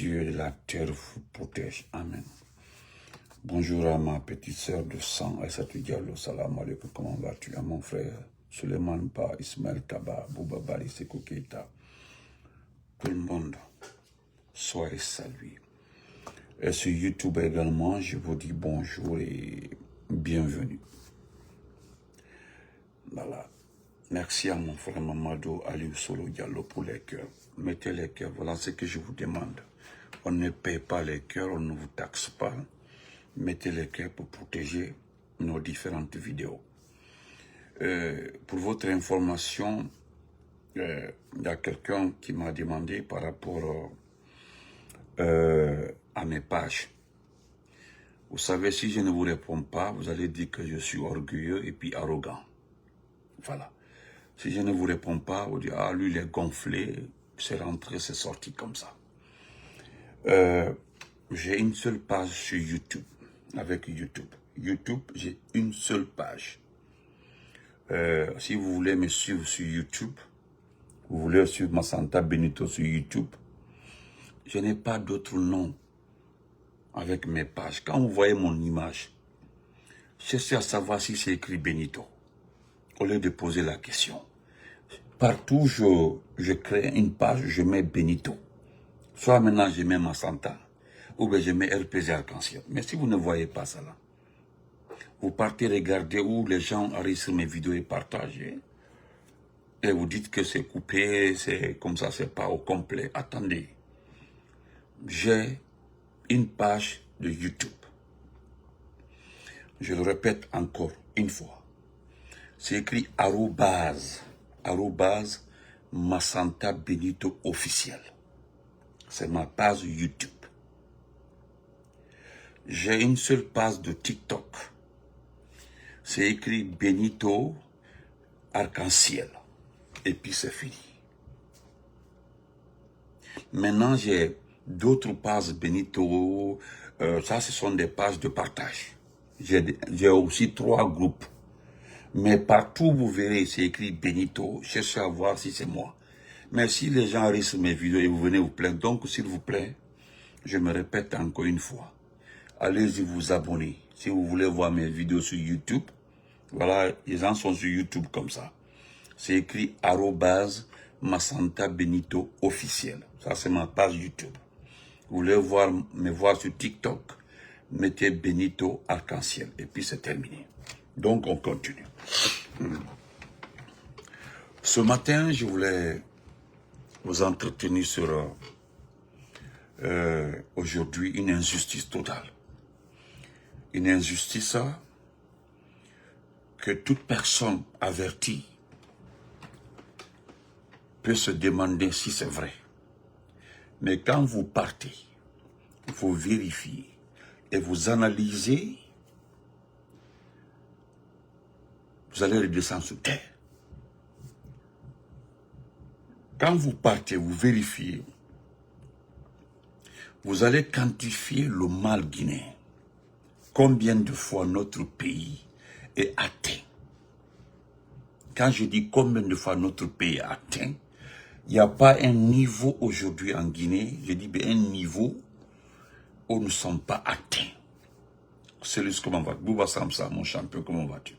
cieux et la terre vous protègent. Amen. Bonjour à ma petite sœur de sang, Aïssatou Diallo, salam alaikum, comment vas-tu? À mon frère Suleiman Ba, Ismaël Kaba, Bouba Bali, Sekou Keita. Tout le monde, soyez salués. Et sur YouTube également, je vous dis bonjour et bienvenue. Voilà. Merci à mon frère Mamadou Aliou Solo Diallo pour les cœurs. Mettez les cœurs, voilà ce que je vous demande. On ne paye pas les cœurs, on ne vous taxe pas. Mettez les cœurs pour protéger nos différentes vidéos. Pour votre information, il y a quelqu'un qui m'a demandé par rapport à mes pages. Vous savez, si je ne vous réponds pas, vous allez dire que je suis orgueilleux et puis arrogant. Voilà. Si je ne vous réponds pas, vous dites, ah, lui, il est gonflé, c'est rentré, c'est sorti comme ça. J'ai une seule page sur YouTube, avec YouTube. YouTube, j'ai une seule page. Si vous voulez me suivre sur YouTube, vous voulez suivre Massanta Benito sur YouTube, je n'ai pas d'autre nom avec mes pages. Quand vous voyez mon image, cherchez à savoir si c'est écrit Benito, au lieu de poser la question. Partout je crée une page, je mets Benito. Soit maintenant je mets Massanta, ou bien je mets RPG Arc-en-Ciel. Mais si vous ne voyez pas ça là, vous partez regarder où les gens arrivent sur mes vidéos et partagent. Et vous dites que c'est coupé, c'est comme ça, c'est pas au complet. Attendez. J'ai une page de YouTube. Je le répète encore une fois. C'est écrit arrobase Massanta Benito officiel. C'est ma page YouTube. J'ai une seule page de TikTok. C'est écrit Benito Arc-en-Ciel. Et puis c'est fini. Maintenant, j'ai d'autres pages Benito. Ça, ce sont des pages de partage. J'ai aussi 3 groupes. Mais partout, vous verrez, c'est écrit Benito. Cherchez à voir si c'est moi. Mais si les gens arrivent sur mes vidéos et vous venez vous plaindre, donc s'il vous plaît, je me répète encore une fois, allez-y vous abonner. Si vous voulez voir mes vidéos sur YouTube, voilà, les gens sont sur YouTube comme ça. C'est écrit arrobase Massanta Benito officiel. Ça, c'est ma page YouTube. Vous voulez me voir sur TikTok, mettez Benito Arc-en-Ciel. Et puis c'est terminé. Donc on continue. Ce matin, je voulais vous entretenir sur aujourd'hui une injustice totale. Une injustice que toute personne avertie peut se demander si c'est vrai. Mais quand vous partez, vous vérifiez et vous analysez, vous allez redescendre sur terre. Quand vous partez, vous vérifiez, vous allez quantifier le mal guinéen. Combien de fois notre pays est atteint? Quand je dis combien de fois notre pays est atteint, il n'y a pas un niveau aujourd'hui en Guinée, je dis bien un niveau où nous ne sommes pas atteints. Célus, comment vas-tu? Bouba Samsa, mon champion, comment vas-tu?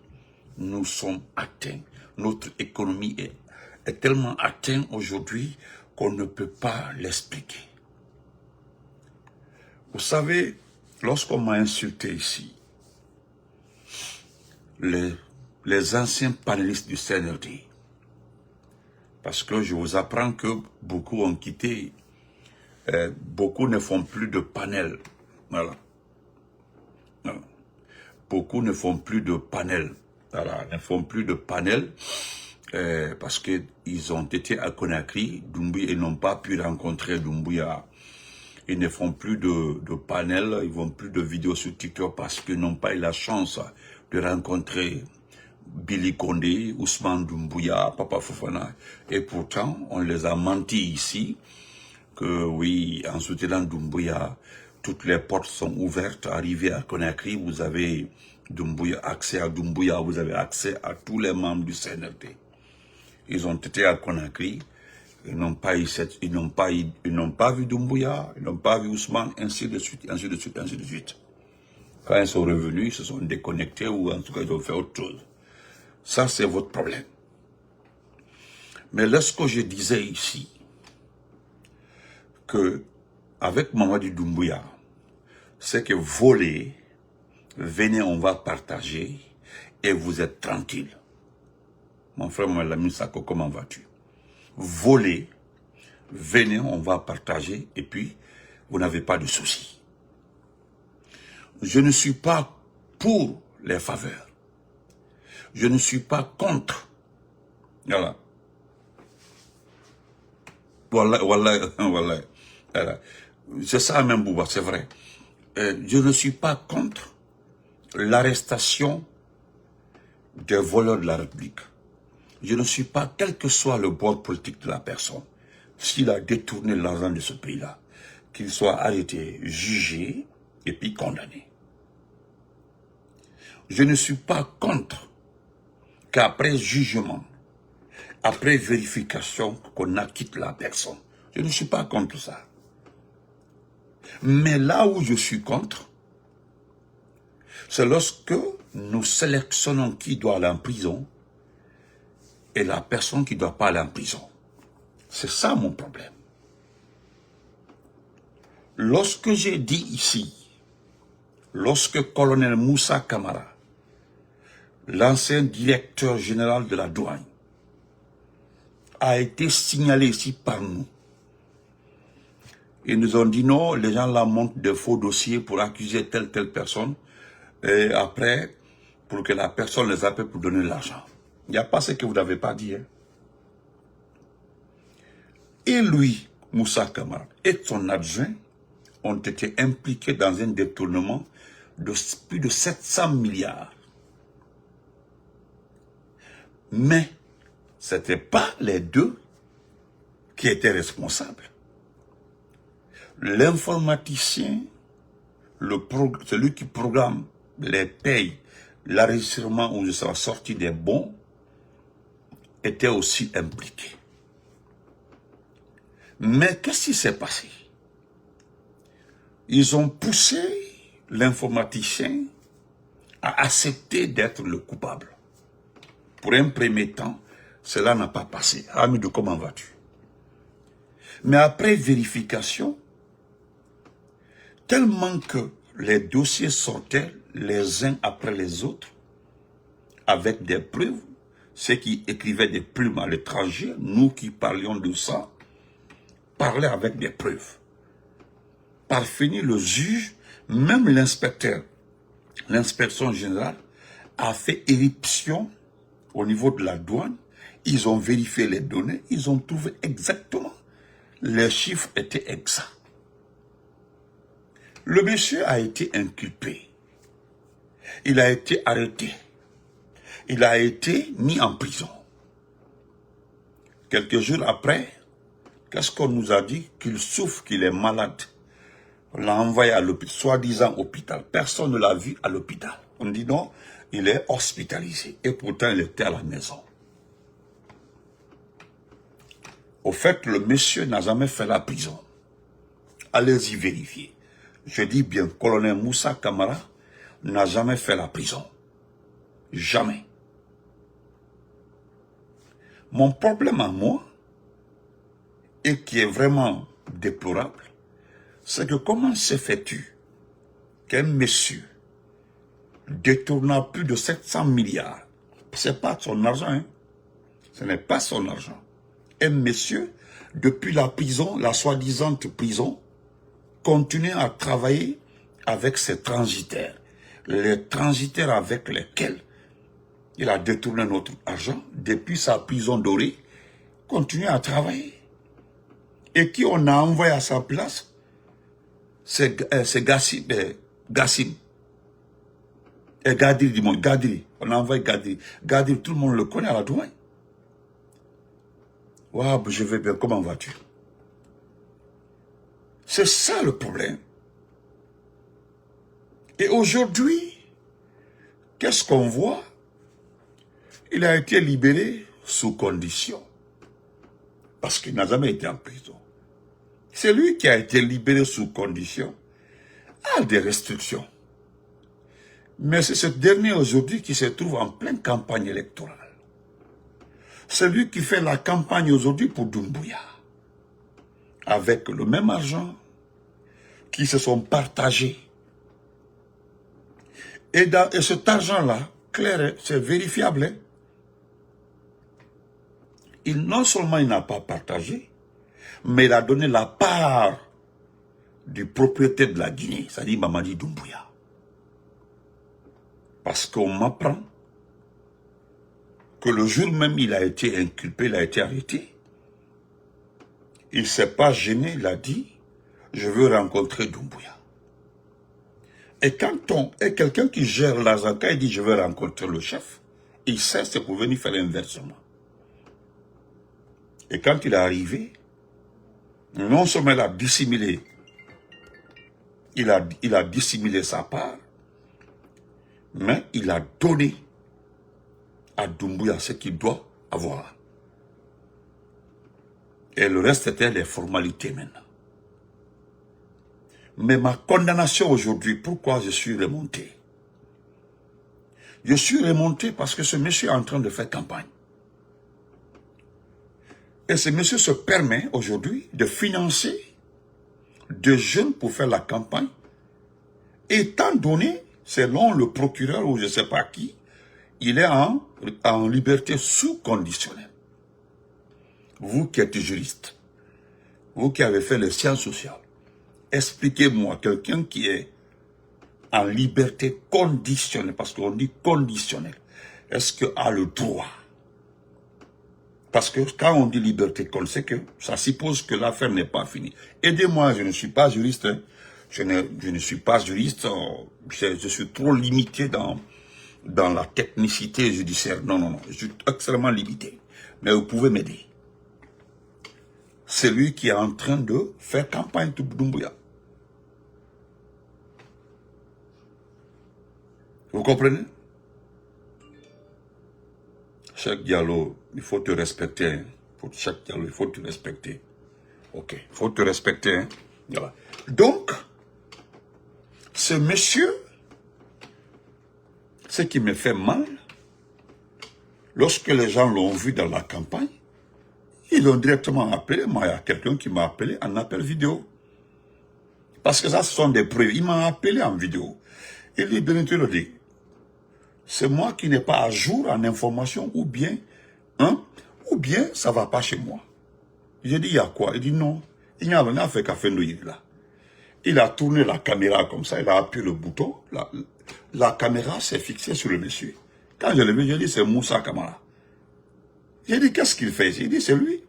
Nous sommes atteints. Notre économie est tellement atteinte aujourd'hui qu'on ne peut pas l'expliquer. Vous savez, lorsqu'on m'a insulté ici, les anciens panélistes du CNRD, parce que je vous apprends que beaucoup ont quitté, beaucoup ne font plus de panel. Voilà. Voilà. Beaucoup ne font plus de panel. Voilà, ne font plus de panel parce qu'ils ont été à Conakry, Doumbouya, ils n'ont pas pu rencontrer Doumbouya. Ils ne font plus de panel, ils ne font plus de vidéos sur TikTok parce qu'ils n'ont pas eu la chance de rencontrer Billy Condé, Ousmane Doumbouya, Papa Fofana. Et pourtant, on les a menti ici, que oui, en soutenant Doumbouya, toutes les portes sont ouvertes. Arrivé à Conakry, vous avez accès à Doumbouya, vous avez accès à tous les membres du CNRD. Ils ont été à Conakry, Ils n'ont pas vu Doumbouya, ils n'ont pas vu Ousmane, ainsi de suite, ainsi de suite, ainsi de suite. Quand ils sont revenus, ils se sont déconnectés ou en tout cas ils ont fait autre chose. Ça, c'est votre problème. Mais lorsque je disais ici que avec Mamadi Doumbouya, c'est que voler, venez, on va partager et vous êtes tranquille. Mon frère Malami Sako, comment vas-tu? Voler, venez, on va partager et puis vous n'avez pas de soucis. Je ne suis pas pour les faveurs. Je ne suis pas contre. Voilà. Voilà. C'est ça même, Bouba, c'est vrai. Je ne suis pas contre l'arrestation des voleurs de la République. Je ne suis pas, quel que soit le bord politique de la personne, s'il a détourné l'argent de ce pays-là, qu'il soit arrêté, jugé et puis condamné. Je ne suis pas contre qu'après jugement, après vérification, qu'on acquitte la personne. Je ne suis pas contre ça. Mais là où je suis contre, c'est lorsque nous sélectionnons qui doit aller en prison et la personne qui ne doit pas aller en prison. C'est ça mon problème. Lorsque j'ai dit ici, lorsque colonel Moussa Camara, l'ancien directeur général de la douane, a été signalé ici par nous, ils nous ont dit non, les gens là montent de faux dossiers pour accuser telle personne, et après, pour que la personne les appelle pour donner l'argent. Il n'y a pas ce que vous n'avez pas dit. Hein. Et lui, Moussa Camara, et son adjoint ont été impliqués dans un détournement de plus de 700 milliards. Mais ce n'étaient pas les deux qui étaient responsables. L'informaticien, celui qui programme les payes, l'enregistrement où je serai sorti des bons, était aussi impliqué. Mais qu'est-ce qui s'est passé? Ils ont poussé l'informaticien à accepter d'être le coupable. Pour un premier temps, cela n'a pas passé. Hamidou, comment vas-tu? Mais après vérification, tellement que les dossiers sortaient les uns après les autres, avec des preuves, ceux qui écrivaient des plumes à l'étranger, nous qui parlions de ça, parlaient avec des preuves. Par finir, le juge, même l'inspecteur, l'inspection générale, a fait éruption au niveau de la douane. Ils ont vérifié les données, ils ont trouvé exactement. Les chiffres étaient exacts. Le monsieur a été inculpé. Il a été arrêté. Il a été mis en prison. Quelques jours après, qu'est-ce qu'on nous a dit? Qu'il souffre, qu'il est malade. On l'a envoyé à l'hôpital, soi-disant hôpital. Personne ne l'a vu à l'hôpital. On dit non, il est hospitalisé. Et pourtant, il était à la maison. Au fait, le monsieur n'a jamais fait la prison. Allez-y vérifier. Je dis bien, colonel Moussa Camara n'a jamais fait la prison. Jamais. Mon problème à moi, et qui est vraiment déplorable, c'est que comment se fait-tu qu'un monsieur détournant plus de 700 milliards, c'est pas son argent, hein? Ce n'est pas son argent. Un monsieur, depuis la prison, la soi-disant prison, continue à travailler avec ses transitaires. Les transitaires avec lesquels il a détourné notre argent, depuis sa prison dorée, continue à travailler. Et qui on a envoyé à sa place, c'est Gassim. Et Gadri, dis-moi, Gadri. On a envoyé Gadri. Gadri, tout le monde le connaît à la douane. Waouh, je vais bien, comment vas-tu? C'est ça le problème. Et aujourd'hui, qu'est-ce qu'on voit? Il a été libéré sous condition. parce qu'il n'a jamais été en prison. C'est lui qui a été libéré sous condition, à des restrictions. Mais c'est ce dernier aujourd'hui qui se trouve en pleine campagne électorale. C'est lui qui fait la campagne aujourd'hui pour Doumbouya. Avec le même argent qui se sont partagés. Et cet argent-là, clair, c'est vérifiable. Hein? Non seulement il n'a pas partagé, mais il a donné la part du propriétaire de la Guinée, c'est-à-dire Mamadi Doumbouya. Parce qu'on m'apprend que le jour même il a été inculpé, il a été arrêté. Il ne s'est pas gêné, il a dit, je veux rencontrer Doumbouya. Et quand quelqu'un qui gère l'argent, quand il dit je veux rencontrer le chef, il sait c'est pour venir faire l'inversement. Et quand il est arrivé, non seulement il a dissimulé, il a dissimulé sa part, mais il a donné à Doumbouya ce qu'il doit avoir. Et le reste était les formalités maintenant. Mais ma condamnation aujourd'hui, pourquoi je suis remonté? Je suis remonté parce que ce monsieur est en train de faire campagne. Et ce monsieur se permet aujourd'hui de financer des jeunes pour faire la campagne, étant donné, selon le procureur ou je ne sais pas qui, il est en liberté sous conditionnelle. Vous qui êtes juriste, vous qui avez fait les sciences sociales, expliquez-moi, quelqu'un qui est en liberté conditionnelle, parce qu'on dit conditionnelle, est-ce qu'il a le droit? Parce que quand on dit liberté conditionnelle, c'est que ça suppose que l'affaire n'est pas finie. Aidez-moi, je ne suis pas juriste, hein. Je ne suis pas juriste, je suis trop limité dans la technicité judiciaire. Non, je suis extrêmement limité. Mais vous pouvez m'aider. C'est lui qui est en train de faire campagne pour Doumbouya. Vous comprenez? Cheikh Diallo, il faut te respecter. Hein. Pour Cheikh Diallo, il faut te respecter. Ok, il faut te respecter. Hein. Voilà. Donc, ce monsieur, ce qui me fait mal, lorsque les gens l'ont vu dans la campagne, ils l'ont directement appelé. Moi, il y a quelqu'un qui m'a appelé en appel vidéo. Parce que ça, ce sont des preuves. Il m'a appelé en vidéo. Il dit, Benito le dit, c'est moi qui n'ai pas à jour en information, ou bien ça ne va pas chez moi. J'ai dit, il y a quoi? Il dit, non, il n'y a rien fait qu'à faire là. Il a tourné la caméra comme ça, il a appuyé le bouton, la caméra s'est fixée sur le monsieur. Quand je l'ai vu, j'ai dit, c'est Moussa Kamara. J'ai dit, qu'est-ce qu'il fait ici? Il dit, c'est lui.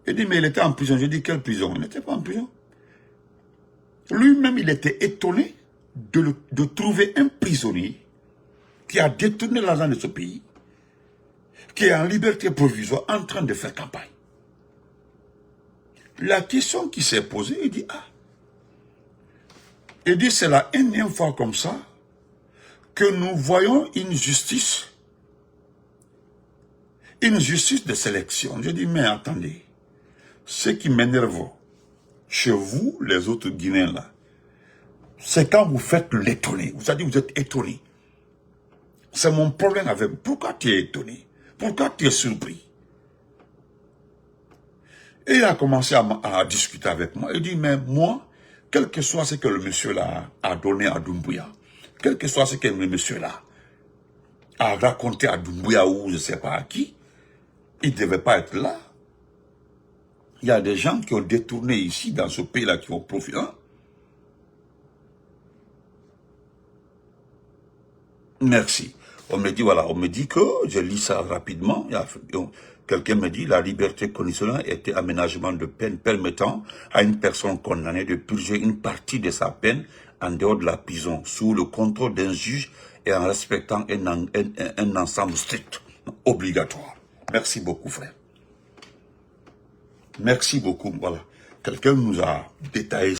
Il dit, mais il était en prison. J'ai dit, quelle prison? Il n'était pas en prison. Lui-même, il était étonné de trouver un prisonnier qui a détourné l'argent de ce pays, qui est en liberté provisoire, en train de faire campagne. La question qui s'est posée, il dit, il dit, c'est la énième fois comme ça que nous voyons une justice de sélection. Je dis, mais attendez, ce qui m'énerve chez vous, les autres Guinéens là, c'est quand vous faites l'étonné. Vous avez dit, vous êtes étonné. C'est mon problème avec vous. Pourquoi tu es étonné? Pourquoi tu es surpris? Et il a commencé à discuter avec moi. Il dit, mais moi, quel que soit ce que le monsieur là a donné à Doumbouya, quel que soit ce que le monsieur là a raconté à Doumbouya ou je ne sais pas à qui, il ne devait pas être là. Il y a des gens qui ont détourné ici, dans ce pays-là, qui vont profiter. Hein? Merci. On me dit, voilà, on me dit que, je lis ça rapidement, quelqu'un me dit, la liberté conditionnelle était aménagement de peine permettant à une personne condamnée de purger une partie de sa peine en dehors de la prison, sous le contrôle d'un juge et en respectant un ensemble strict, obligatoire. Merci beaucoup, frère. Merci beaucoup, voilà. Quelqu'un nous a détaillé